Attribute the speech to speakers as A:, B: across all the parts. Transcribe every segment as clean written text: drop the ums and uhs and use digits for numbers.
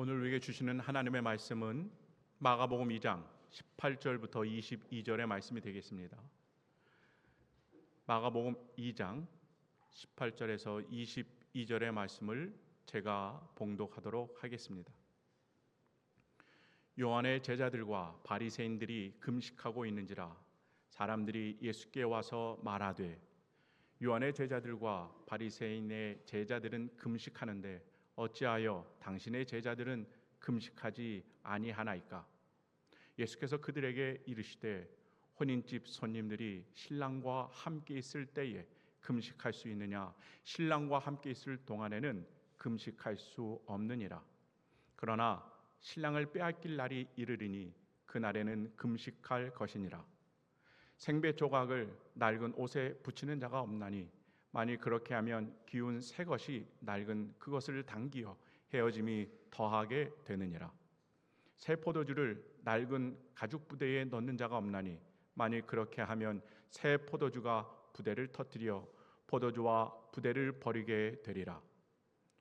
A: 오늘 우리에게 주시는 하나님의 말씀은 마가복음 2장 18절부터 22절의 말씀이 되겠습니다. 마가복음 2장 18절에서 22절의 말씀을 제가 봉독하도록 하겠습니다. 요한의 제자들과 바리새인들이 금식하고 있는지라 사람들이 예수께 와서 말하되 요한의 제자들과 바리새인의 제자들은 금식하는데 어찌하여 당신의 제자들은 금식하지 아니하나이까? 예수께서 그들에게 이르시되 혼인집 손님들이 신랑과 함께 있을 때에 금식할 수 있느냐? 신랑과 함께 있을 동안에는 금식할 수 없느니라. 그러나 신랑을 빼앗길 날이 이르리니 그날에는 금식할 것이니라. 생배 조각을 낡은 옷에 붙이는 자가 없나니 만일 그렇게 하면 기운 새 것이 낡은 그것을 당기어 헤어짐이 더하게 되느니라. 새 포도주를 낡은 가죽 부대에 넣는 자가 없나니 만일 그렇게 하면 새 포도주가 부대를 터뜨려 포도주와 부대를 버리게 되리라.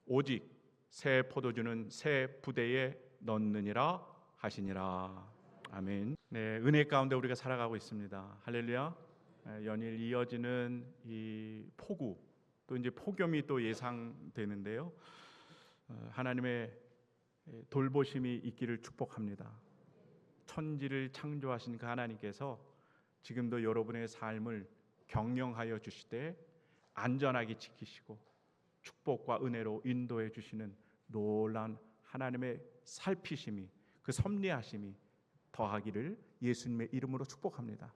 A: 오직 새 포도주는 새 부대에 넣느니라 하시니라. 아멘. 네, 은혜 가운데 우리가 살아가고 있습니다. 할렐루야. 연일 이어지는 이 폭우 또 이제 폭염이 또 예상되는데요. 하나님의 돌보심이 있기를 축복합니다. 천지를 창조하신 그 하나님께서 지금도 여러분의 삶을 경영하여 주시되 안전하게 지키시고 축복과 은혜로 인도해 주시는 놀라운 하나님의 살피심이, 그 섭리하심이 더하기를 예수님의 이름으로 축복합니다.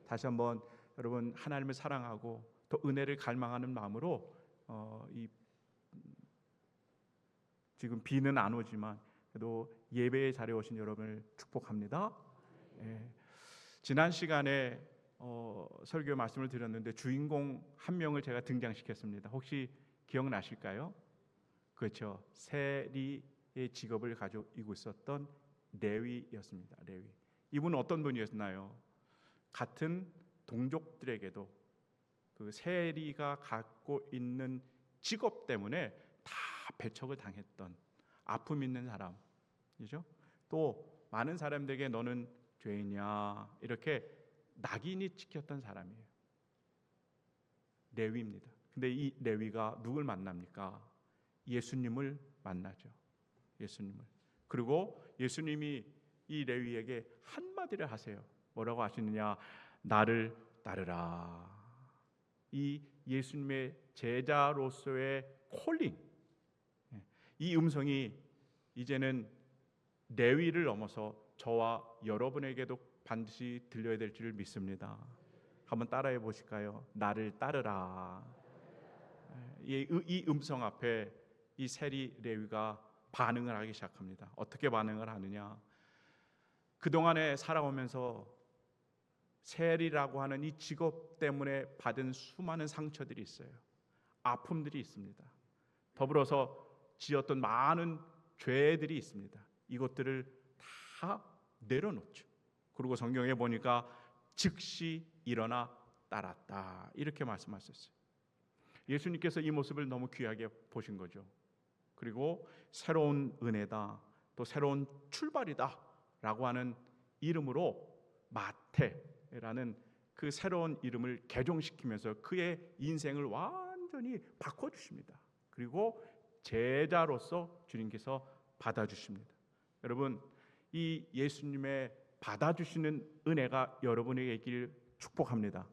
A: 다시 한번 여러분 하나님을 사랑하고 또 은혜를 갈망하는 마음으로 지금 비는 안 오지만 그래도 예배의 자리에 오신 여러분을 축복합니다. 지난 시간에 설교 말씀을 드렸는데 주인공 한 명을 제가 등장시켰습니다. 혹시 기억나실까요? 그렇죠. 세리의 직업을 가지고 있었던 레위였습니다. 레위. 이분은 어떤 분이었나요? 같은 동족들에게도 그 세리가 갖고 있는 직업 때문에 다 배척을 당했던 아픔 있는 사람이죠. 또 많은 사람들에게 너는 죄인이야 이렇게 낙인이 찍혔던 사람이에요. 레위입니다. 근데 이 레위가 누굴 만납니까? 예수님을 만나죠. 예수님을. 그리고 예수님이 이 레위에게 한마디를 하세요. 뭐라고 하시느냐? 나를 따르라. 이 예수님의 제자로서의 콜링, 이 음성이 이제는 레위를 넘어서 저와 여러분에게도 반드시 들려야 될 줄 믿습니다. 한번 따라해 보실까요? 나를 따르라. 이 음성 앞에 이 세리 레위가 반응을 하기 시작합니다. 어떻게 반응을 하느냐? 그동안에 살아오면서 세리라고 하는 이 직업 때문에 받은 수많은 상처들이 있어요. 아픔들이 있습니다. 더불어서 지었던 많은 죄들이 있습니다. 이것들을 다 내려놓죠. 그리고 성경에 보니까 즉시 일어나 따랐다 이렇게 말씀하셨어요. 예수님께서 이 모습을 너무 귀하게 보신 거죠. 그리고 새로운 은혜다, 또 새로운 출발이다 라고 하는 이름으로 마태라는 그 새로운 이름을 개종시키면서 그의 인생을 완전히 바꿔주십니다. 그리고 제자로서 주님께서 받아주십니다. 여러분, 이 예수님의 받아주시는 은혜가 여러분에게 있기를 축복합니다.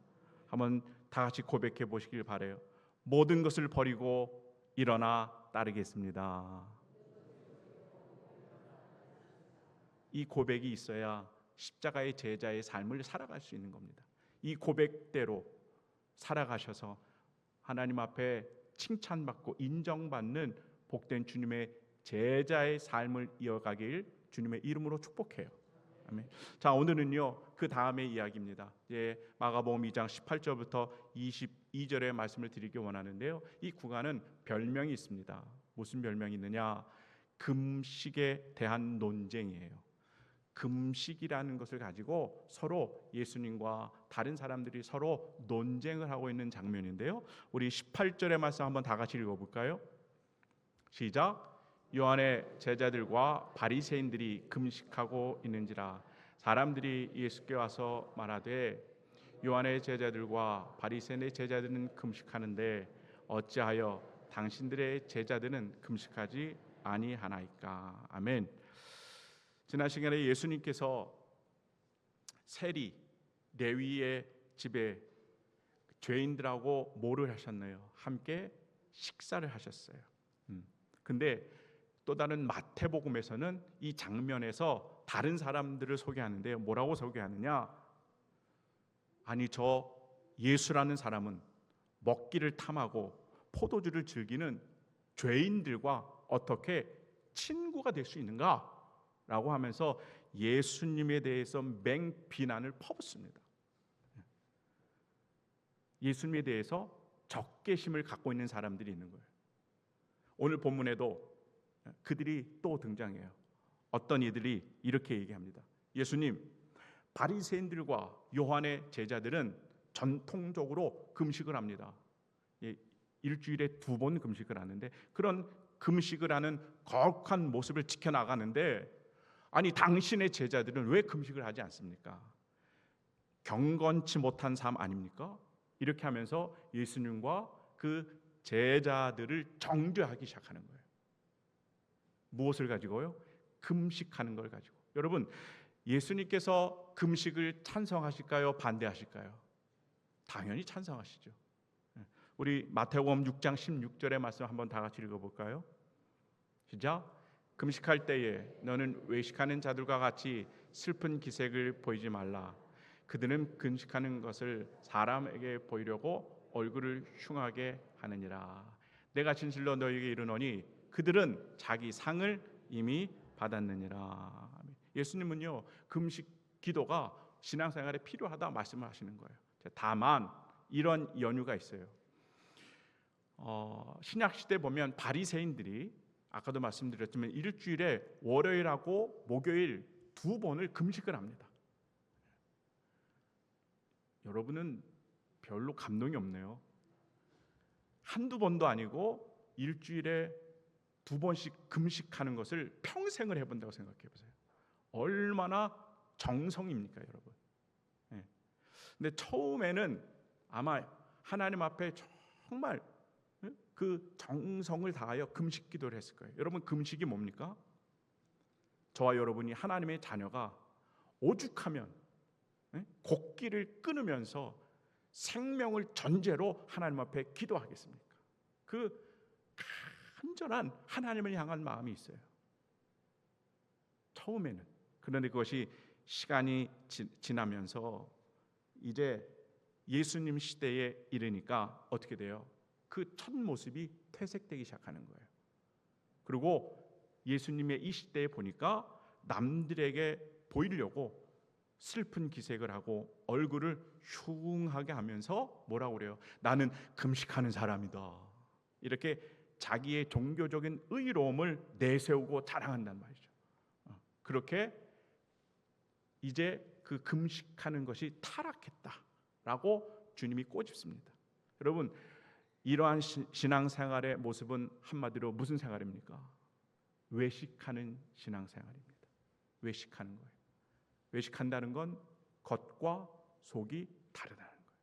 A: 한번 다 같이 고백해 보시길 바라요. 모든 것을 버리고 일어나 따르겠습니다. 이 고백이 있어야 십자가의 제자의 삶을 살아갈 수 있는 겁니다. 이 고백대로 살아가셔서 하나님 앞에 칭찬받고 인정받는 복된 주님의 제자의 삶을 이어가길 주님의 이름으로 축복해요. 아멘. 자, 오늘은요 그 다음의 이야기입니다. 마가복음 2장 18절부터 22절의 말씀을 드리기 원하는데요. 이 구간은 별명이 있습니다. 무슨 별명이 있느냐? 금식에 대한 논쟁이에요. 금식이라는 것을 가지고 서로 예수님과 다른 사람들이 서로 논쟁을 하고 있는 장면인데요. 우리 18절의 말씀 한번 다 같이 읽어볼까요? 시작. 요한의 제자들과 바리새인들이 금식하고 있는지라 사람들이 예수께 와서 말하되 요한의 제자들과 바리새인의 제자들은 금식하는데 어찌하여 당신들의 제자들은 금식하지 아니하나이까. 아멘. 지난 시간에 예수님께서 세리 레위의 집에 죄인들하고 뭐를 하셨나요? 함께 식사를 하셨어요. 근데 또 다른 마태복음에서는 이 장면에서 다른 사람들을 소개하는데 뭐라고 소개하느냐? 아니 저 예수라는 사람은 먹기를 탐하고 포도주를 즐기는 죄인들과 어떻게 친구가 될 수 있는가? 라고 하면서 예수님에 대해서 맹비난을 퍼붓습니다. 예수님에 대해서 적개심을 갖고 있는 사람들이 있는 거예요. 오늘 본문에도 그들이 또 등장해요. 어떤 이들이 이렇게 얘기합니다. 예수님, 바리새인들과 요한의 제자들은 전통적으로 금식을 합니다. 일주일에 2번 금식을 하는데 그런 금식을 하는 거룩한 모습을 지켜나가는데 아니 당신의 제자들은 왜 금식을 하지 않습니까? 경건치 못한 삶 아닙니까? 이렇게 하면서 예수님과 그 제자들을 정죄하기 시작하는 거예요. 무엇을 가지고요? 금식하는 걸 가지고. 여러분, 예수님께서 금식을 찬성하실까요? 반대하실까요? 당연히 찬성하시죠. 우리 마태복음 6장 16절의 말씀 한번 다 같이 읽어볼까요? 시작. 금식할 때에 너는 외식하는 자들과 같이 슬픈 기색을 보이지 말라. 그들은 금식하는 것을 사람에게 보이려고 얼굴을 흉하게 하느니라. 내가 진실로 너희에게 이르노니 그들은 자기 상을 이미 받았느니라. 예수님은요 금식 기도가 신앙생활에 필요하다 말씀을 하시는 거예요. 다만 이런 연유가 있어요. 신약 시대 보면 바리새인들이 아까도 말씀드렸지만 일주일에 월요일하고 목요일 2번을 금식을 합니다. 여러분은 별로 감동이 없네요. 한두 번도 아니고 일주일에 2번씩 금식하는 것을 평생을 해본다고 생각해 보세요. 얼마나 정성입니까, 여러분? 근데 처음에는 아마 하나님 앞에 정말 그 정성을 다하여 금식 기도를 했을 거예요. 여러분, 금식이 뭡니까? 저와 여러분이 하나님의 자녀가 오죽하면 곡기를 끊으면서 생명을 전제로 하나님 앞에 기도하겠습니까? 그 간절한 하나님을 향한 마음이 있어요. 처음에는. 그런데 그것이 시간이 지나면서 이제 예수님 시대에 이르니까 어떻게 돼요? 그 첫 모습이 퇴색되기 시작하는 거예요. 그리고 예수님의 이 시대에 보니까 남들에게 보이려고 슬픈 기색을 하고 얼굴을 흉하게 하면서 뭐라고 그래요? 나는 금식하는 사람이다. 이렇게 자기의 종교적인 의로움을 내세우고 자랑한단 말이죠. 그렇게 이제 그 금식하는 것이 타락했다라고 주님이 꼬집습니다. 여러분, 이러한 신앙생활의 모습은 한마디로 무슨 생활입니까? 외식하는 신앙생활입니다. 외식하는 거예요. 외식한다는 건 겉과 속이 다르다는 거예요.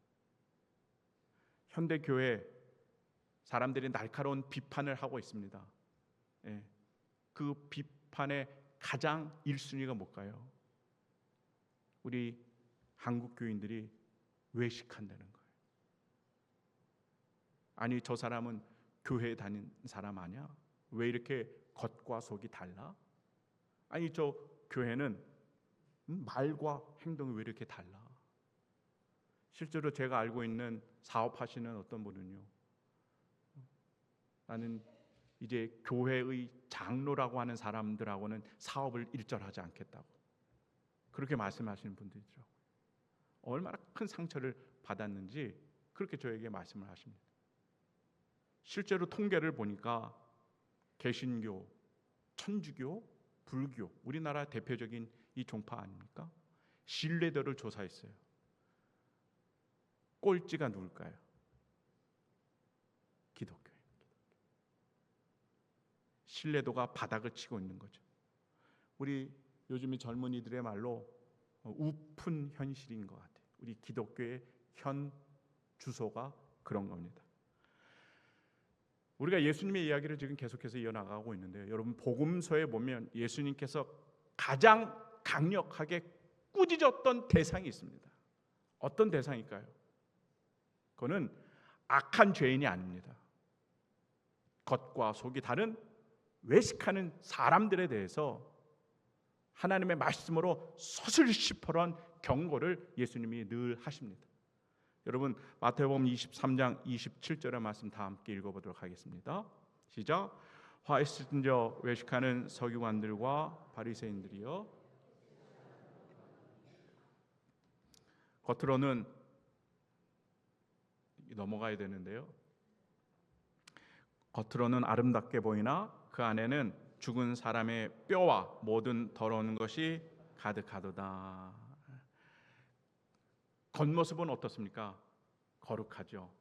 A: 현대 교회 사람들이 날카로운 비판을 하고 있습니다. 그 비판의 가장 1순위가 뭘까요? 우리 한국 교인들이 외식한다는 거예요. 아니 저 사람은 교회 다닌 사람 아니야? 왜 이렇게 겉과 속이 달라? 아니 저 교회는 말과 행동이 왜 이렇게 달라? 실제로 제가 알고 있는 사업하시는 어떤 분은요, 나는 이제 교회의 장로라고 하는 사람들하고는 사업을 일절하지 않겠다고 그렇게 말씀하시는 분들이죠. 얼마나 큰 상처를 받았는지 그렇게 저에게 말씀을 하십니다. 실제로 통계를 보니까 개신교, 천주교, 불교, 우리나라 대표적인 이 종파 아닙니까? 신뢰도를 조사했어요. 꼴찌가 누굴까요? 기독교예요. 신뢰도가 바닥을 치고 있는 거죠. 우리 요즘 젊은이들의 말로 우픈 현실인 것 같아요. 우리 기독교의 현 주소가 그런 겁니다. 우리가 예수님의 이야기를 지금 계속해서 이어나가고 있는데요. 여러분, 복음서에 보면 예수님께서 가장 강력하게 꾸짖었던 대상이 있습니다. 어떤 대상일까요? 그거는 악한 죄인이 아닙니다. 겉과 속이 다른 외식하는 사람들에 대해서 하나님의 말씀으로 서슬시퍼런 경고를 예수님이 늘 하십니다. 여러분, 마태복음 23장 27절의 말씀 다 함께 읽어보도록 하겠습니다. 시작. 화 있으신 저 외식하는 서기관들과 바리새인들이여, 겉으로는 넘어가야 되는데요. 겉으로는 아름답게 보이나 그 안에는 죽은 사람의 뼈와 모든 더러운 것이 가득하도다. 겉모습은 어떻습니까? 거룩하죠.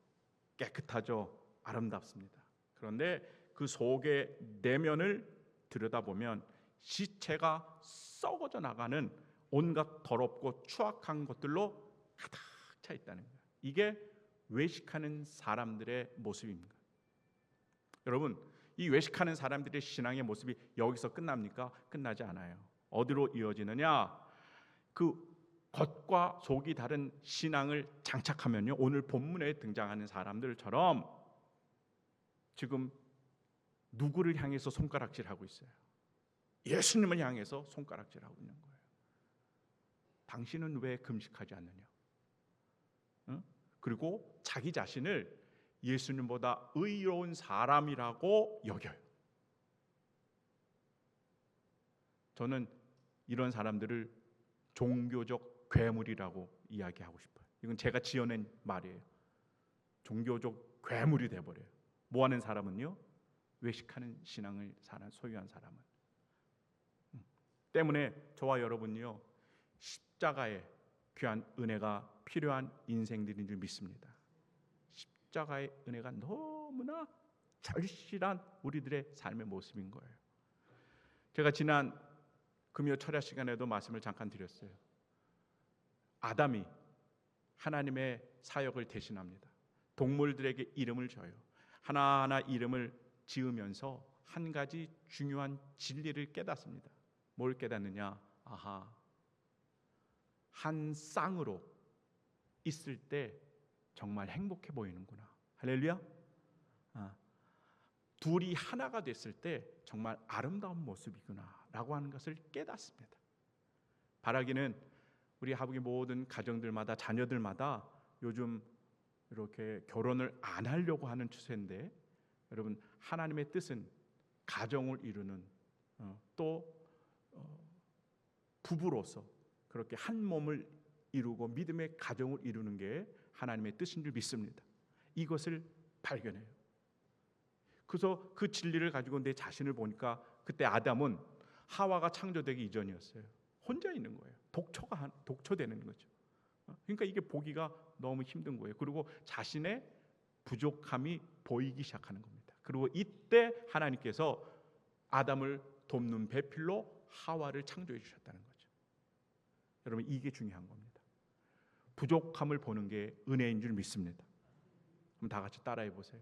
A: 깨끗하죠. 아름답습니다. 그런데 그 속의 내면을 들여다보면 시체가 썩어져 나가는 온갖 더럽고 추악한 것들로 가득 차 있다는 거예요. 이게 외식하는 사람들의 모습입니다. 여러분, 이 외식하는 사람들의 신앙의 모습이 여기서 끝납니까? 끝나지 않아요. 어디로 이어지느냐? 그 겉과 속이 다른 신앙을 장착하면요, 오늘 본문에 등장하는 사람들처럼 지금 누구를 향해서 손가락질하고 있어요? 예수님을 향해서 손가락질하고 있는 거예요. 당신은 왜 금식하지 않느냐? 응? 그리고 자기 자신을 예수님보다 의로운 사람이라고 여겨요. 저는 이런 사람들을 종교적 괴물이라고 이야기하고 싶어요. 이건 제가 지어낸 말이에요. 종교적 괴물이 돼버려요. 뭐하는 사람은요? 외식하는 신앙을 소유한 사람은. 때문에 저와 여러분요, 십자가의 귀한 은혜가 필요한 인생들인 줄 믿습니다. 십자가의 은혜가 너무나 절실한 우리들의 삶의 모습인 거예요. 제가 지난 금요 철야 시간에도 말씀을 잠깐 드렸어요. 아담이 하나님의 사역을 대신합니다. 동물들에게 이름을 줘요. 하나하나 이름을 지으면서 한 가지 중요한 진리를 깨닫습니다. 뭘 깨닫느냐? 아하, 한 쌍으로 있을 때 정말 행복해 보이는구나. 할렐루야. 둘이 하나가 됐을 때 정말 아름다운 모습이구나 라고 하는 것을 깨닫습니다. 바라기는 우리 한국의 모든 가정들마다, 자녀들마다 요즘 이렇게 결혼을 안 하려고 하는 추세인데, 여러분, 하나님의 뜻은 가정을 이루는 또 부부로서 그렇게 한 몸을 이루고 믿음의 가정을 이루는 게 하나님의 뜻인 줄 믿습니다. 이것을 발견해요. 그래서 그 진리를 가지고 내 자신을 보니까 그때 아담은 하와가 창조되기 이전이었어요. 혼자 있는 거예요. 독초되는 거죠. 그러니까 이게 보기가 너무 힘든 거예요. 그리고 자신의 부족함이 보이기 시작하는 겁니다. 그리고 이때 하나님께서 아담을 돕는 배필로 하와를 창조해 주셨다는 거죠. 여러분, 이게 중요한 겁니다. 부족함을 보는 게 은혜인 줄 믿습니다. 그럼 다 같이 따라해 보세요.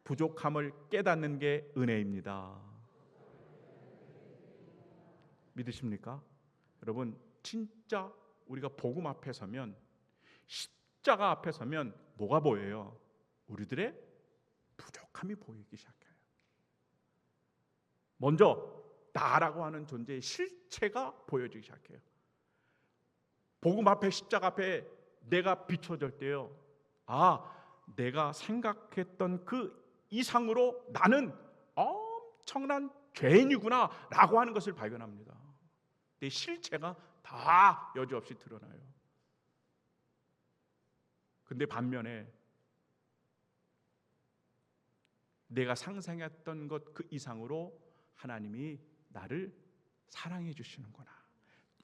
A: 부족함을 깨닫는 게 은혜입니다. 믿으십니까? 여러분, 진짜 우리가 복음 앞에 서면, 십자가 앞에 서면 뭐가 보여요? 우리들의 부족함이 보이기 시작해요. 먼저 나라고 하는 존재의 실체가 보여지기 시작해요. 복음 앞에, 십자가 앞에 내가 비춰질 때요, 내가 생각했던 그 이상으로 나는 엄청난 죄인이구나 라고 하는 것을 발견합니다. 내 실체가 다 여지없이 드러나요. 근데 반면에 내가 상상했던 것 그 이상으로 하나님이 나를 사랑해 주시는구나,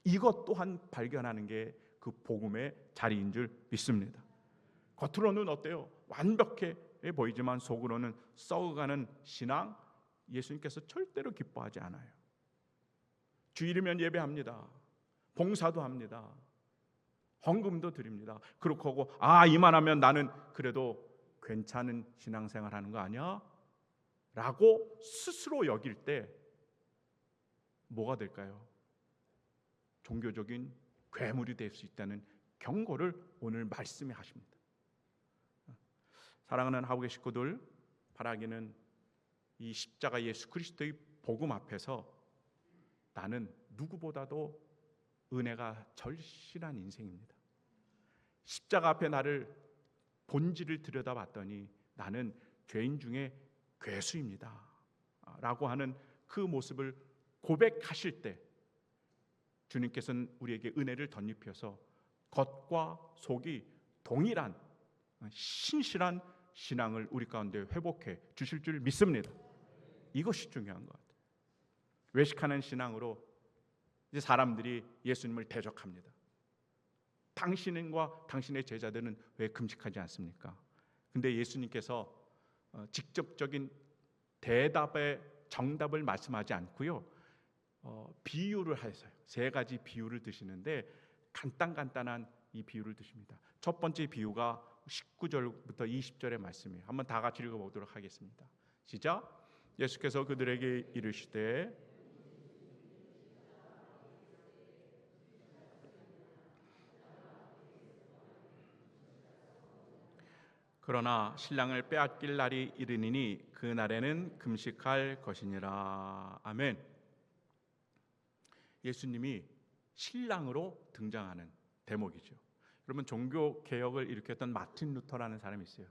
A: 이것 또한 발견하는 게 그 복음의 자리인 줄 믿습니다. 겉으로는 어때요? 완벽해 보이지만 속으로는 썩어가는 신앙, 예수님께서 절대로 기뻐하지 않아요. 주일이면 예배합니다. 봉사도 합니다. 헌금도 드립니다. 그렇고 하고 이만하면 나는 그래도 괜찮은 신앙생활 하는 거 아니야? 라고 스스로 여길 때 뭐가 될까요? 종교적인 괴물이 될 수 있다는 경고를 오늘 말씀에 하십니다. 사랑하는 하우의 식구들, 바라기는 이 십자가 예수 그리스도의 복음 앞에서 나는 누구보다도 은혜가 절실한 인생입니다. 십자가 앞에 나를 본질을 들여다봤더니 나는 죄인 중에 괴수입니다 라고 하는 그 모습을 고백하실 때 주님께서는 우리에게 은혜를 덧입혀서 겉과 속이 동일한 신실한 신앙을 우리 가운데 회복해 주실 줄 믿습니다. 이것이 중요한 것 같아요. 외식하는 신앙으로 이제 사람들이 예수님을 대적합니다. 당신과 당신의 제자들은 왜 금식하지 않습니까? 근데 예수님께서 직접적인 대답의 정답을 말씀하지 않고요, 비유를 하세요. 세 가지 비유를 드시는데 간단한 이 비유를 드십니다. 첫 번째 비유가 19절부터 20절의 말씀이에요. 한번 다 같이 읽어보도록 하겠습니다. 시작. 예수께서 그들에게 이르시되 그러나 신랑을 빼앗길 날이 이르니니 그 날에는 금식할 것이니라. 아멘. 예수님이 신랑으로 등장하는 대목이죠. 여러분, 종교 개혁을 일으켰던 마틴 루터라는 사람이 있어요.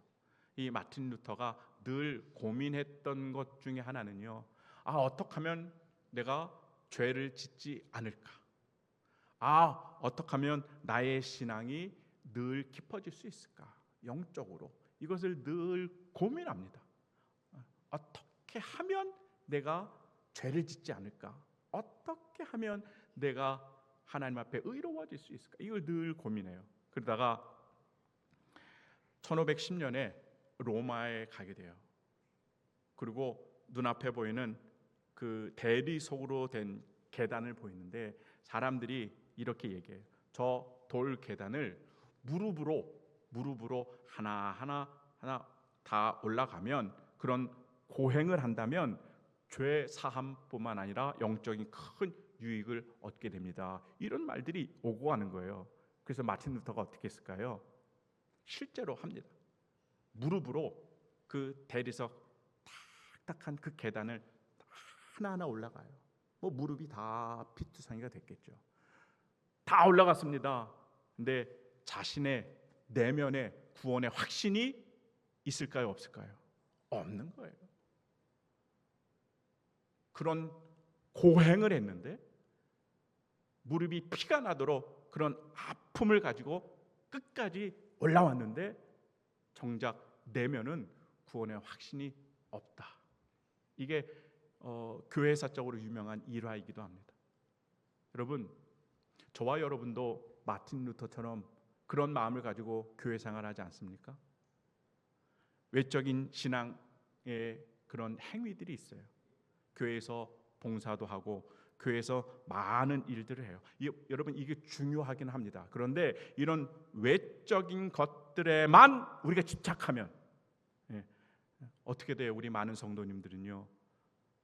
A: 이 마틴 루터가 늘 고민했던 것 중에 하나는요, 어떻게 하면 내가 죄를 짓지 않을까? 어떻게 하면 나의 신앙이 늘 깊어질 수 있을까? 영적으로 이것을 늘 고민합니다. 어떻게 하면 내가 죄를 짓지 않을까? 어떻게 하면 내가 하나님 앞에 의로워질 수 있을까? 이걸 늘 고민해요. 그러다가 1510년에 로마에 가게 돼요. 그리고 눈앞에 보이는 그 대리석으로 된 계단을 보이는데 사람들이 이렇게 얘기해요. 저 돌 계단을 무릎으로 하나 다 올라가면, 그런 고행을 한다면 죄 사함뿐만 아니라 영적인 큰 유익을 얻게 됩니다. 이런 말들이 오고 가는 거예요. 그래서 마틴 루터가 어떻게 했을까요? 실제로 합니다. 무릎으로 그 대리석 딱딱한 그 계단을 하나하나 올라가요. 무릎이 다 피투성이가 됐겠죠. 다 올라갔습니다. 근데 자신의 내면에 구원의 확신이 있을까요, 없을까요? 없는 거예요. 그런 고행을 했는데 무릎이 피가 나도록 그런 아픔을 가지고 끝까지 올라왔는데 정작 내면은 구원의 확신이 없다. 이게 교회사적으로 유명한 일화이기도 합니다. 여러분, 저와 여러분도 마틴 루터처럼 그런 마음을 가지고 교회 생활하지 않습니까? 외적인 신앙의 그런 행위들이 있어요. 교회에서 봉사도 하고 교회에서 많은 일들을 해요. 여러분, 이게 중요하긴 합니다. 그런데 이런 외적인 것들에만 우리가 집착하면 어떻게 돼요? 우리 많은 성도님들은요,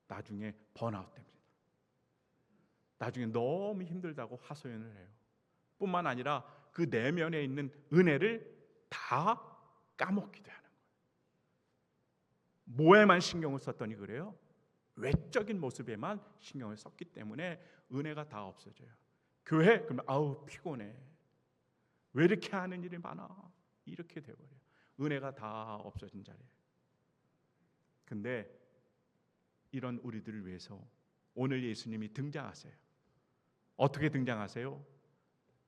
A: 나중에 번아웃 됩니다. 나중에 너무 힘들다고 하소연을 해요. 뿐만 아니라 그 내면에 있는 은혜를 다 까먹기도 하는 거예요. 뭐에만 신경을 썼더니 그래요? 외적인 모습에만 신경을 썼기 때문에 은혜가 다 없어져요. 교회? 그러면 피곤해. 왜 이렇게 하는 일이 많아? 이렇게 돼버려요. 은혜가 다 없어진 자리예요. 근데 이런 우리들을 위해서 오늘 예수님이 등장하세요. 어떻게 등장하세요?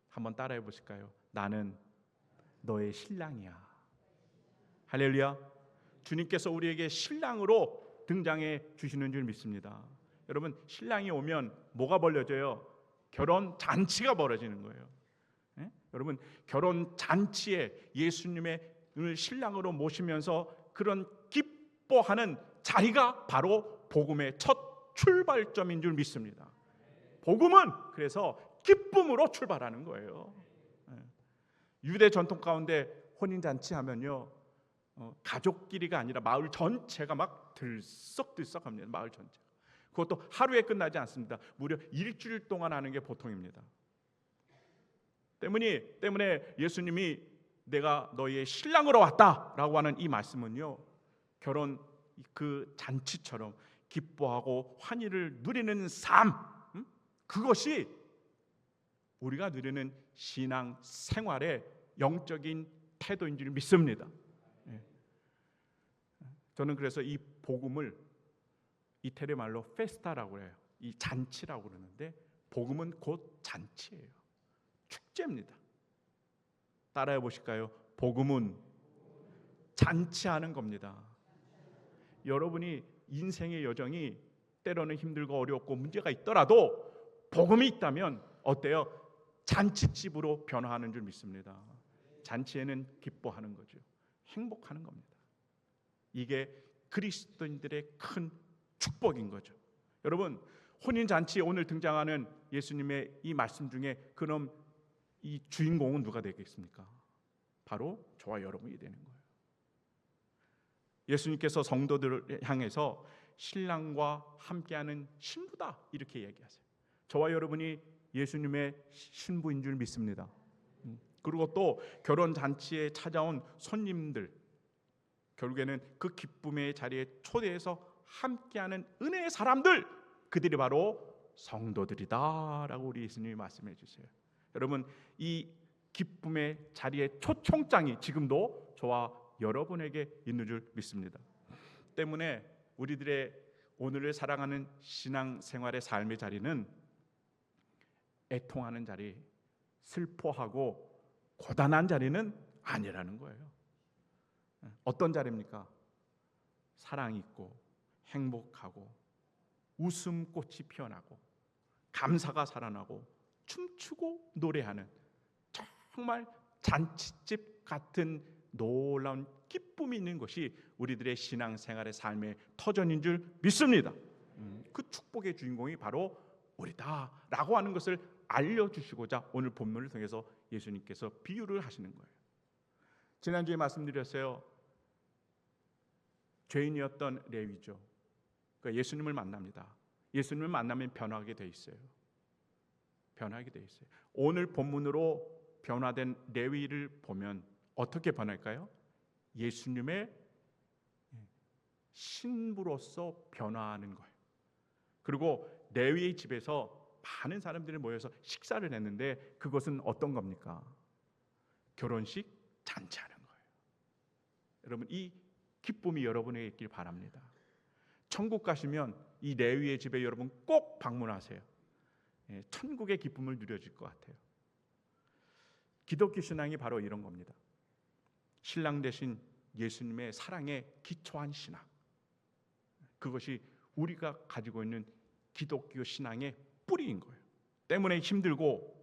A: 한번 따라해 보실까요? 나는 너의 신랑이야. 할렐루야. 주님께서 우리에게 신랑으로 등장해 주시는 줄 믿습니다. 여러분, 신랑이 오면 뭐가 벌어져요? 결혼 잔치가 벌어지는 거예요. 여러분, 결혼 잔치에 예수님의 신랑으로 모시면서 그런 기뻐하는 자리가 바로 복음의 첫 출발점인 줄 믿습니다. 복음은 그래서 기쁨으로 출발하는 거예요. 유대 전통 가운데 혼인잔치 하면요, 가족끼리가 아니라 마을 전체가 막 들썩들썩합니다. 마을 전체. 그것도 하루에 끝나지 않습니다. 무려 일주일 동안 하는 게 보통입니다. 때문에 예수님이 내가 너희의 신랑으로 왔다라고 하는 이 말씀은요, 결혼 그 잔치처럼 기뻐하고 환희를 누리는 삶, 그것이 우리가 누리는 신앙 생활의 영적인 태도인 줄 믿습니다. 저는 그래서 이 복음을 이태리 말로 페스타라고 해요. 이 잔치라고 그러는데 복음은 곧 잔치예요. 축제입니다. 따라해 보실까요? 복음은 잔치하는 겁니다. 여러분이 인생의 여정이 때로는 힘들고 어렵고 문제가 있더라도 복음이 있다면 어때요? 잔치집으로 변화하는 줄 믿습니다. 잔치에는 기뻐하는 거죠. 행복하는 겁니다. 이게 그리스도인들의 큰 축복인 거죠. 여러분, 혼인잔치에 오늘 등장하는 예수님의 이 말씀 중에 그럼 이 주인공은 누가 되겠습니까? 바로 저와 여러분이 되는 거예요. 예수님께서 성도들을 향해서 신랑과 함께하는 신부다 이렇게 얘기하세요. 저와 여러분이 예수님의 신부인 줄 믿습니다. 그리고 또 결혼잔치에 찾아온 손님들, 결국에는 그 기쁨의 자리에 초대해서 함께하는 은혜의 사람들, 그들이 바로 성도들이다라고 우리 예수님이 말씀해 주세요. 여러분, 이 기쁨의 자리의 초청장이 지금도 저와 여러분에게 있는 줄 믿습니다. 때문에 우리들의 오늘을 사랑하는 신앙생활의 삶의 자리는 애통하는 자리, 슬퍼하고 고단한 자리는 아니라는 거예요. 어떤 자리입니까? 사랑이 있고 행복하고 웃음꽃이 피어나고 감사가 살아나고 춤추고 노래하는 정말 잔치집 같은 놀라운 기쁨이 있는 것이 우리들의 신앙생활의 삶의 터전인 줄 믿습니다. 그 축복의 주인공이 바로 우리다라고 하는 것을 알려주시고자 오늘 본문을 통해서 예수님께서 비유를 하시는 거예요. 지난주에 말씀드렸어요. 죄인이었던 레위죠. 그러니까 예수님을 만납니다. 예수님을 만나면 변하게 돼 있어요. 변하게 돼 있어요. 오늘 본문으로 변화된 레위를 보면 어떻게 변할까요? 예수님의 신부로서 변화하는 거예요. 그리고 레위의 집에서 많은 사람들이 모여서 식사를 했는데 그것은 어떤 겁니까? 결혼식 잔치하는 거예요. 여러분, 이 기쁨이 여러분에게 있길 바랍니다. 천국 가시면 이 레위의 집에 여러분 꼭 방문하세요. 천국의 기쁨을 누려질 것 같아요. 기독교 신앙이 바로 이런 겁니다. 신랑 되신 예수님의 사랑에 기초한 신앙, 그것이 우리가 가지고 있는 기독교 신앙의 뿌리인 거예요. 때문에 힘들고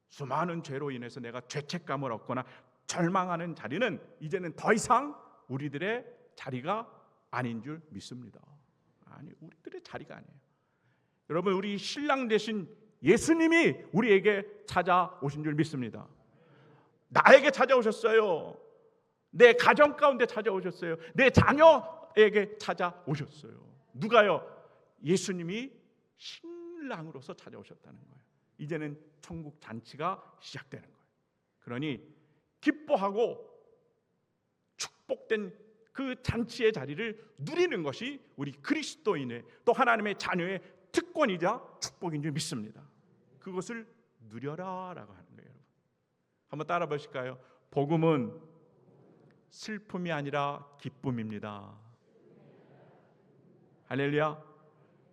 A: 수많은 죄로 인해서 내가 죄책감을 얻거나 절망하는 자리는 이제는 더 이상 우리들의 자리가 아닌 줄 믿습니다. 아니, 우리들의 자리가 아니에요. 여러분, 우리 신랑 되신 예수님이 우리에게 찾아오신 줄 믿습니다. 나에게 찾아오셨어요. 내 가정 가운데 찾아오셨어요. 내 자녀에게 찾아오셨어요. 누가요? 예수님이 신랑으로서 찾아오셨다는 거예요. 이제는 천국 잔치가 시작되는 거예요. 그러니 기뻐하고 축복된 그 잔치의 자리를 누리는 것이 우리 그리스도인의 또 하나님의 자녀의 특권이자 축복인 줄 믿습니다. 그것을 누려라라고 하는 거예요. 여러분, 한번 따라 보실까요? 복음은 슬픔이 아니라 기쁨입니다. 할렐루야.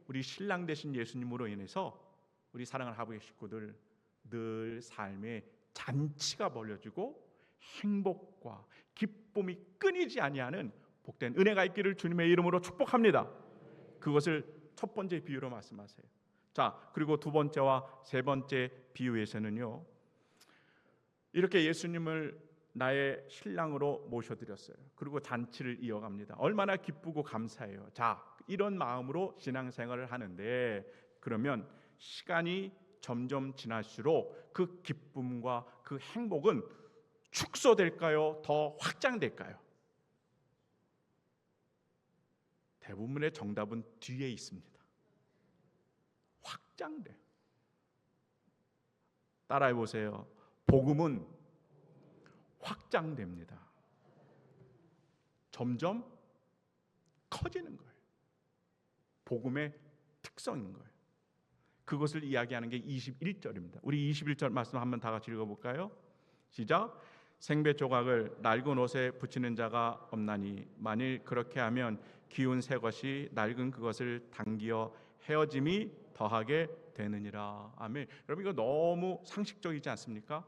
A: 우리 신랑 되신 예수님으로 인해서 우리 사랑하는 하부의 식구들 늘 삶에 잔치가 벌려지고 행복과 기쁨이 끊이지 아니하는 복된 은혜가 있기를 주님의 이름으로 축복합니다. 그것을 첫 번째 비유로 말씀하세요. 자, 그리고 두 번째와 세 번째 비유에서는요, 이렇게 예수님을 나의 신랑으로 모셔드렸어요. 그리고 잔치를 이어갑니다. 얼마나 기쁘고 감사해요. 자, 이런 마음으로 신앙생활을 하는데, 그러면 시간이 점점 지날수록 그 기쁨과 그 행복은 축소될까요? 더 확장될까요? 대부분의 정답은 뒤에 있습니다. 확장돼요. 따라해 보세요. 복음은 확장됩니다. 점점 커지는 거예요. 복음의 특성인 거예요. 그것을 이야기하는 게 21절입니다. 우리 21절 말씀 한번 다 같이 읽어볼까요? 시작. 생배 조각을 낡은 옷에 붙이는 자가 없나니 만일 그렇게 하면 기운 새 것이 낡은 그것을 당기어 헤어짐이 더하게 되느니라. 아멘. 여러분, 이거 너무 상식적이지 않습니까?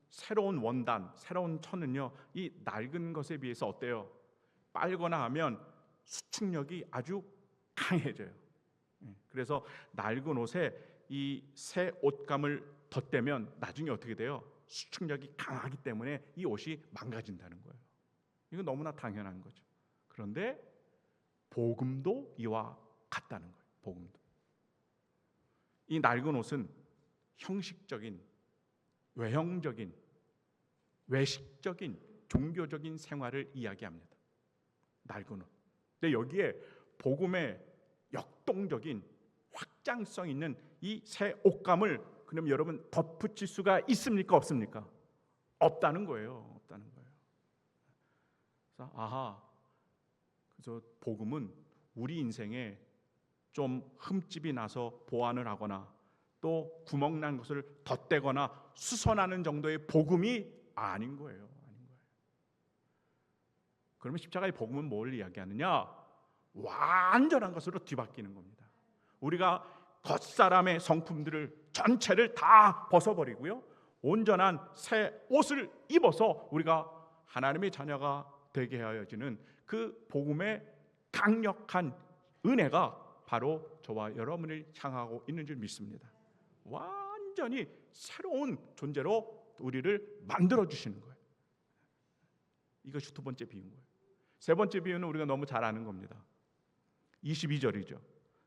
A: 새로운 원단, 새로운 천은요, 이 낡은 것에 비해서 어때요? 빨거나 하면 수축력이 아주 강해져요. 그래서 낡은 옷에 이 새 옷감을 덧대면 나중에 어떻게 돼요? 수축력이 강하기 때문에 이 옷이 망가진다는 거예요. 이거 너무나 당연한 거죠. 그런데 복음도 이와 같다는 거예요. 복음도. 이 낡은 옷은 형식적인, 외형적인, 외식적인, 종교적인 생활을 이야기합니다. 낡은 옷. 근데 여기에 복음의 역동적인 확장성 있는 이 새 옷감을 그럼 여러분 덧붙일 수가 있습니까? 없습니까? 없다는 거예요. 없다는 거예요. 그래서 그래서 복음은 우리 인생에 좀 흠집이 나서 보완을 하거나 또 구멍난 것을 덧대거나 수선하는 정도의 복음이 아닌 거예요. 아닌 거예요. 그러면 십자가의 복음은 뭘 이야기하느냐? 완전한 것으로 뒤바뀌는 겁니다. 우리가 겉사람의 성품들을 전체를 다 벗어버리고요, 온전한 새 옷을 입어서 우리가 하나님의 자녀가 되게 하여지는 그 복음의 강력한 은혜가 바로 저와 여러분을 향하고 있는 줄 믿습니다. 완전히 새로운 존재로 우리를 만들어 주시는 거예요. 이것이 두 번째 비유인 거예요. 세 번째 비유는 우리가 너무 잘 아는 겁니다. 22절이죠.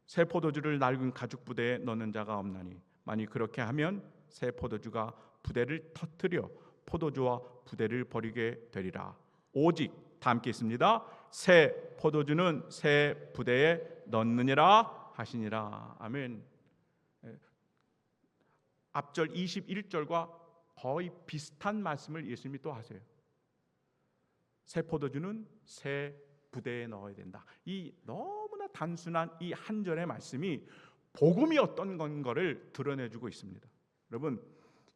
A: 새 포도주를 낡은 가죽 부대에 넣는 자가 없나니 만일 그렇게 하면 새 포도주가 부대를 터뜨려 포도주와 부대를 버리게 되리라. 오직 다 함께 있습니다. 새 포도주는 새 부대에 넣느니라 하시니라. 아멘. 앞절 21절과 거의 비슷한 말씀을 예수님이 또 하세요. 새 포도주는 새 부대에 넣어야 된다. 이 너무나 단순한 이 한 절의 말씀이 복음이 어떤 건가를 드러내주고 있습니다. 여러분,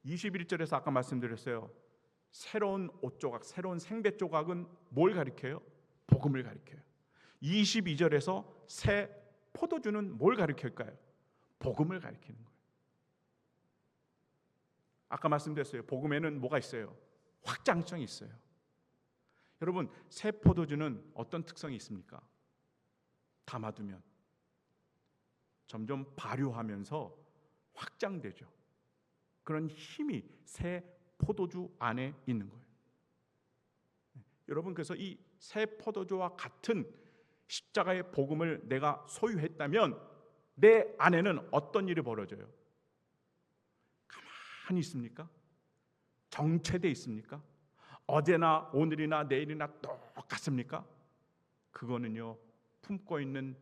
A: 21절에서 아까 말씀드렸어요. 새로운 옷 조각, 새로운 생배 조각은 뭘 가리켜요? 복음을 가리켜요. 22절에서 새 포도주는 뭘 가리킬까요? 복음을 가리키는 거예요. 아까 말씀드렸어요. 복음에는 뭐가 있어요? 확장성이 있어요. 여러분, 새 포도주는 어떤 특성이 있습니까? 담아두면 점점 발효하면서 확장되죠. 그런 힘이 새 포도주 안에 있는 거예요. 여러분, 그래서 이 새 포도주와 같은 십자가의 복음을 내가 소유했다면 내 안에는 어떤 일이 벌어져요? 가만히 있습니까? 정체돼 있습니까? 어제나 오늘이나 내일이나 똑같습니까? 그거는요, 품고 있는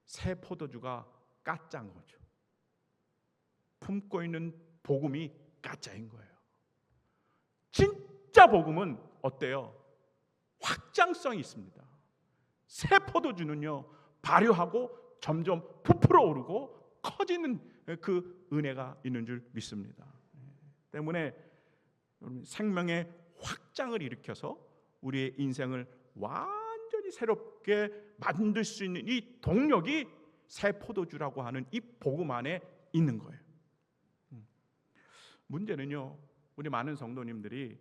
A: 새 포도주가 가짜인 거죠. 품고 있는 복음이 가짜인 거예요. 진짜 복음은 어때요? 확장성이 있습니다. 새 포도주는요, 발효하고 점점 부풀어 오르고 커지는 그 은혜가 있는 줄 믿습니다. 때문에 생명의 확장을 일으켜서 우리의 인생을 완전히 새롭게 만들 수 있는 이 동력이 새 포도주라고 하는 이 복음 안에 있는 거예요. 문제는요, 우리 많은 성도님들이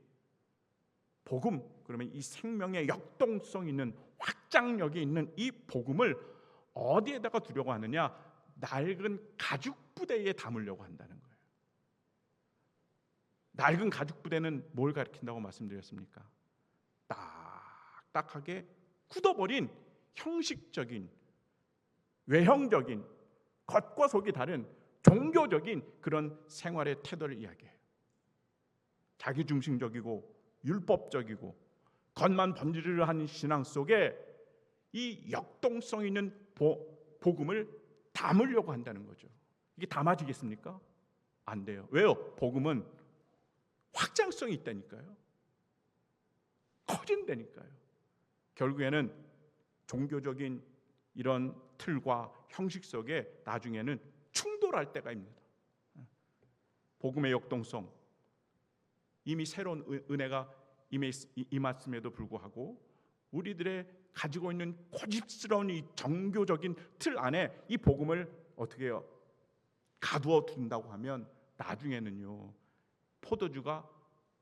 A: 복음, 그러면 이 생명의 역동성 있는 확장력이 있는 이 복음을 어디에다가 두려고 하느냐? 낡은 가죽 부대에 담으려고 한다는 거예요. 낡은 가죽 부대는 뭘 가리킨다고 말씀드렸습니까? 딱딱하게 굳어버린 형식적인, 외형적인, 겉과 속이 다른 종교적인 그런 생활의 태도를 이야기해요. 자기중심적이고 율법적이고 겉만 번지르르한 신앙 속에 이 역동성 있는 복음을 담으려고 한다는 거죠. 이게 담아지겠습니까? 안 돼요. 왜요? 복음은 확장성이 있다니까요. 커진다니까요. 결국에는 종교적인 이런 틀과 형식 속에 나중에는 충돌할 때가 있습니다. 복음의 역동성, 이미 새로운 은혜가 임했음에도 불구하고 우리들의 가지고 있는 고집스러운 이 종교적인 틀 안에 이 복음을 어떻게 해요? 가두어 둔다고 하면 나중에는요, 포도주가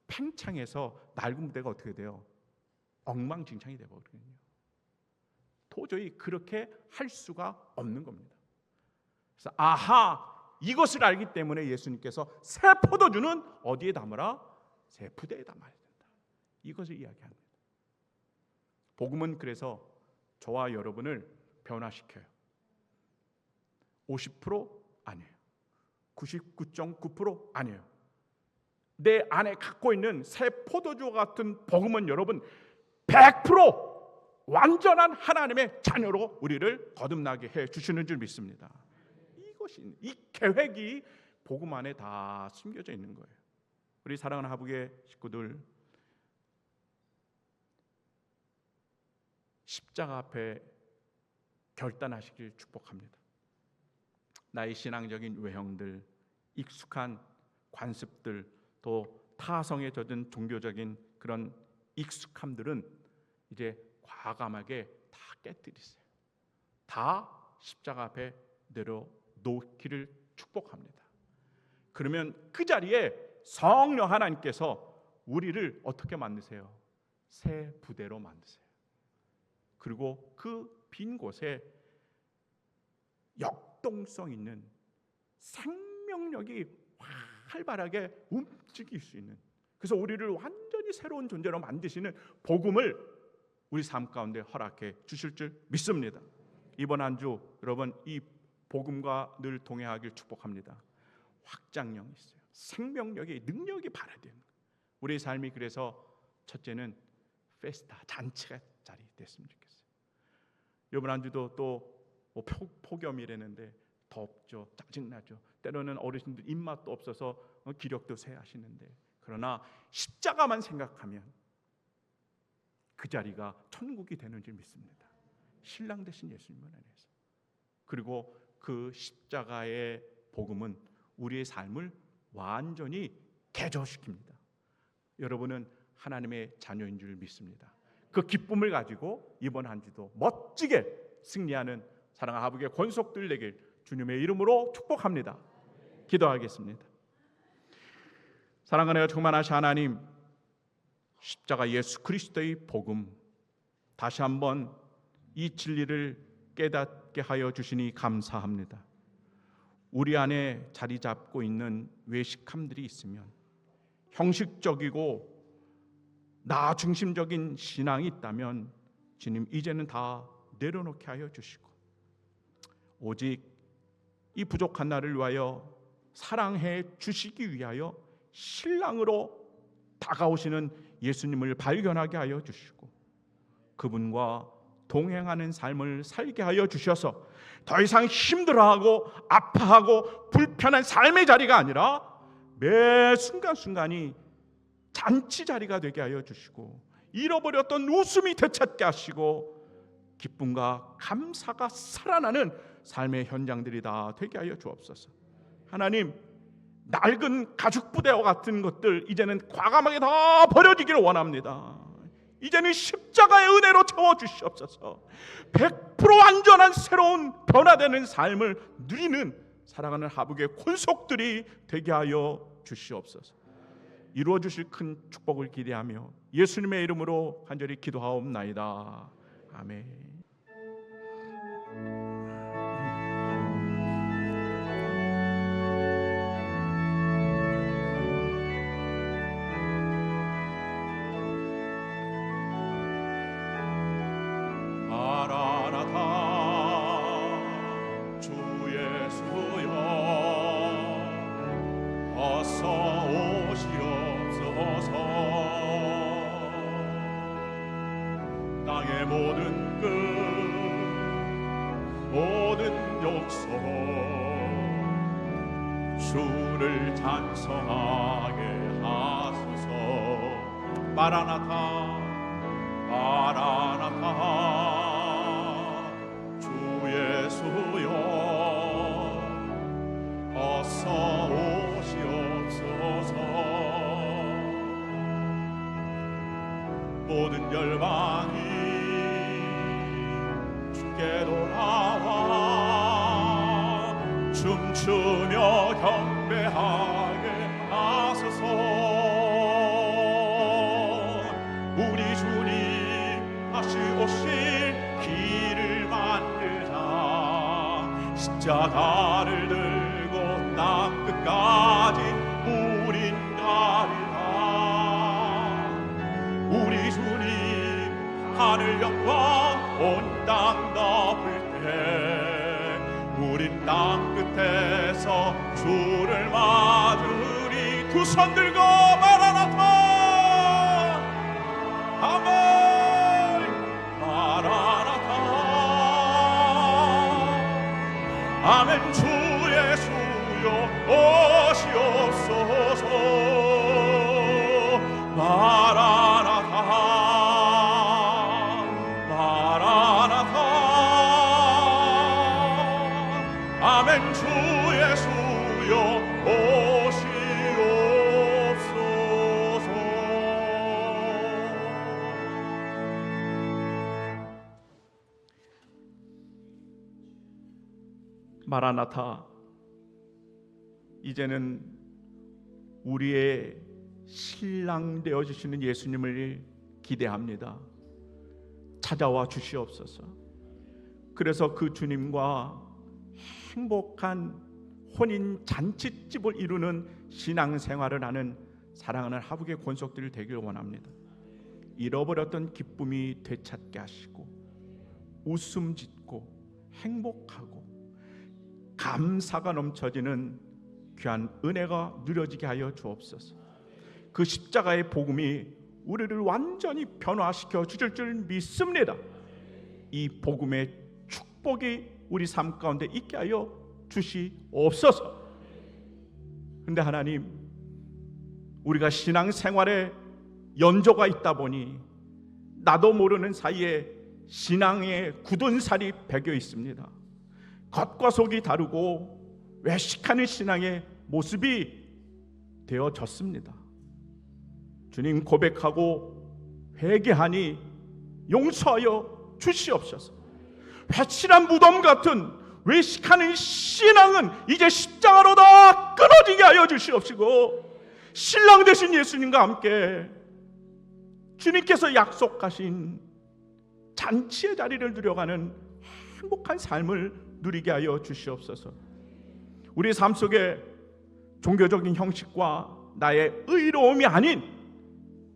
A: 팽창해서 낡은 무대가 어떻게 돼요? 엉망진창이 되어버리거든요. 도저히 그렇게 할 수가 없는 겁니다. 그래서 이것을 알기 때문에 예수님께서 새 포도주는 어디에 담으라? 새 부대에 담아야 된다. 이것을 이야기합니다. 복음은 그래서 저와 여러분을 변화시켜요. 50% 아니에요. 99.9% 아니에요. 내 안에 갖고 있는 새 포도주 같은 복음은 여러분 100% 완전한 하나님의 자녀로 우리를 거듭나게 해 주시는 줄 믿습니다. 이 계획이 복음 안에 다 숨겨져 있는 거예요. 우리 사랑하는 하북의 식구들, 십자가 앞에 결단하시길 축복합니다. 나의 신앙적인 외형들, 익숙한 관습들, 또 타성에 젖은 종교적인 그런 익숙함들은 이제 과감하게 다 깨뜨리세요. 다 십자가 앞에 내려놓기를 축복합니다. 그러면 그 자리에 성령 하나님께서 우리를 어떻게 만드세요? 새 부대로 만드세요. 그리고 그 빈 곳에 역동성 있는 생명력이 활발하게 움직일 수 있는, 그래서 우리를 완전히 새로운 존재로 만드시는 복음을 우리 삶 가운데 허락해 주실 줄 믿습니다. 이번 한 주 여러분 이 복음과 늘 동행하길 축복합니다. 확장력이 있어요. 생명력이, 능력이 발휘되는 거예요. 우리 삶이 그래서 첫째는 페스타, 잔치가 자리 됐으면 좋겠어요. 이번 한 주도 또 폭염이라는데 덥죠, 짜증나죠. 때로는 어르신들 입맛도 없어서 기력도 쇠하시는데, 그러나 십자가만 생각하면 그 자리가 천국이 되는 줄 믿습니다. 신랑 되신 예수님 안에서. 그리고 그 십자가의 복음은 우리의 삶을 완전히 개조시킵니다. 여러분은 하나님의 자녀인 줄 믿습니다. 그 기쁨을 가지고 이번 한 주도 멋지게 승리하는 사랑하는 하북의 권속들 되길 주님의 이름으로 축복합니다. 기도하겠습니다. 사랑하는 충만하신 하나님, 십자가 예수 그리스도의 복음 다시 한번 이 진리를 깨닫게 하여 주시니 감사합니다. 우리 안에 자리 잡고 있는 외식함들이 있으면, 형식적이고 나 중심적인 신앙이 있다면 주님 이제는 다 내려놓게 하여 주시고, 오직 이 부족한 나를 위하여 사랑해 주시기 위하여 신랑으로 다가오시는 예수님을 발견하게 하여 주시고, 그분과 동행하는 삶을 살게 하여 주셔서 더 이상 힘들어하고 아파하고 불편한 삶의 자리가 아니라 매 순간순간이 잔치 자리가 되게 하여 주시고, 잃어버렸던 웃음이 되찾게 하시고 기쁨과 감사가 살아나는 삶의 현장들이 다 되게 하여 주옵소서. 하나님, 낡은 가죽 부대와 같은 것들 이제는 과감하게 다 버려지기를 원합니다. 이제는 십자가의 은혜로 채워주시옵소서. 100% 완전한 새로운 변화되는 삶을 누리는 사랑하는 하북의 권속들이 되게 하여 주시옵소서. 이루어 주실 큰 축복을 기대하며 예수님의 이름으로 간절히 기도하옵나이다. 아멘. 알아라 하소서. 땅의 모든 끝 모든 족속 주를 찬송하게 하소서. 마라나타 마라나타 주 예수여 어서 오시옵소서. 모든 열방이 주께 돌아와 춤추며 경배하게 하소서. 우리 주님 다시 오실 길을 만들자. 십자가를 들고 땅 끝까지 우린 가리라. 우리 주님 하늘 영광 온 땅 덮을 때 우린 땅 끝에서 주를 맞으리. 두 손 들고 마라나타 아멘 마라나타 아멘 주 예수여 오시옵소서. 마라나타 마라나타 아멘 주 예수여 오시옵소서. 마라나타 이제는 우리의 신랑 되어주시는 예수님을 기대합니다. 찾아와 주시옵소서. 그래서 그 주님과 행복한 혼인 잔치집을 이루는 신앙생활을 하는 사랑하는 하북의 권속들이 되길 원합니다. 잃어버렸던 기쁨이 되찾게 하시고 웃음 짓고 행복하고 감사가 넘쳐지는 귀한 은혜가 누려지게 하여 주옵소서. 그 십자가의 복음이 우리를 완전히 변화시켜 주실 줄 믿습니다. 이 복음의 축복이 우리 삶 가운데 있게 하여 주시옵소서. 그런데 하나님, 우리가 신앙생활에 연조가 있다 보니 나도 모르는 사이에 신앙의 굳은 살이 배겨 있습니다. 겉과 속이 다르고 외식하는 신앙의 모습이 되어졌습니다. 주님 고백하고 회개하니 용서하여 주시옵소서. 회칠한 무덤 같은 외식하는 신앙은 이제 십자가로 다 끊어지게 하여 주시옵시고, 신랑 되신 예수님과 함께 주님께서 약속하신 잔치의 자리를 누려가는 행복한 삶을 누리게 하여 주시옵소서. 우리 삶 속에 종교적인 형식과 나의 의로움이 아닌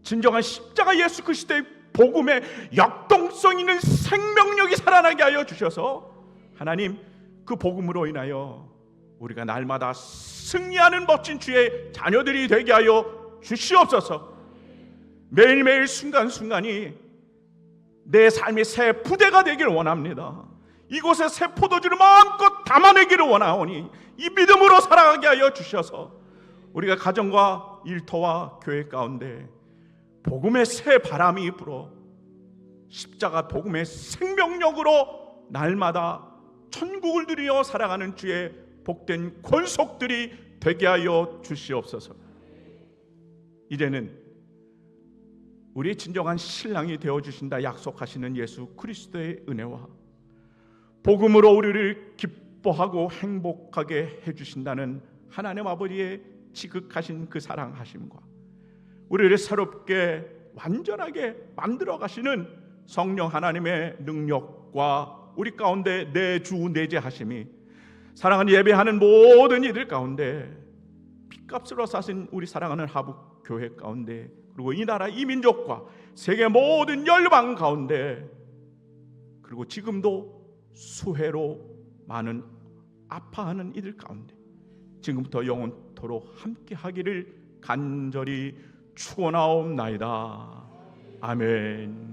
A: 진정한 십자가 예수 그리스도의 복음의 역동성 있는 생명력이 살아나게 하여 주셔서 하나님, 그 복음으로 인하여 우리가 날마다 승리하는 멋진 주의 자녀들이 되게 하여 주시옵소서. 매일매일 순간순간이 내 삶의 새 부대가 되기를 원합니다. 이곳에 새 포도주를 마음껏 담아내기를 원하오니 이 믿음으로 살아가게 하여 주셔서 우리가 가정과 일터와 교회 가운데 복음의 새 바람이 불어 십자가 복음의 생명력으로 날마다 천국을 누리며 살아가는 주의 복된 권속들이 되게 하여 주시옵소서. 이제는 우리의 진정한 신랑이 되어주신다 약속하시는 예수 그리스도의 은혜와 복음으로 우리를 기뻐하고 행복하게 해주신다는 하나님 아버지의 지극하신 그 사랑하심과 우리를 새롭게 완전하게 만들어 가시는 성령 하나님의 능력과 우리 가운데 내주 내재하심이 사랑하는 예배하는 모든 이들 가운데 핏값으로 사신 우리 사랑하는 하북 교회 가운데, 그리고 이 나라 이 민족과 세계 모든 열방 가운데, 그리고 지금도 수혜로 많은 아파하는 이들 가운데 지금부터 영원토록 함께 하기를 간절히 축원하옵나이다. 아멘.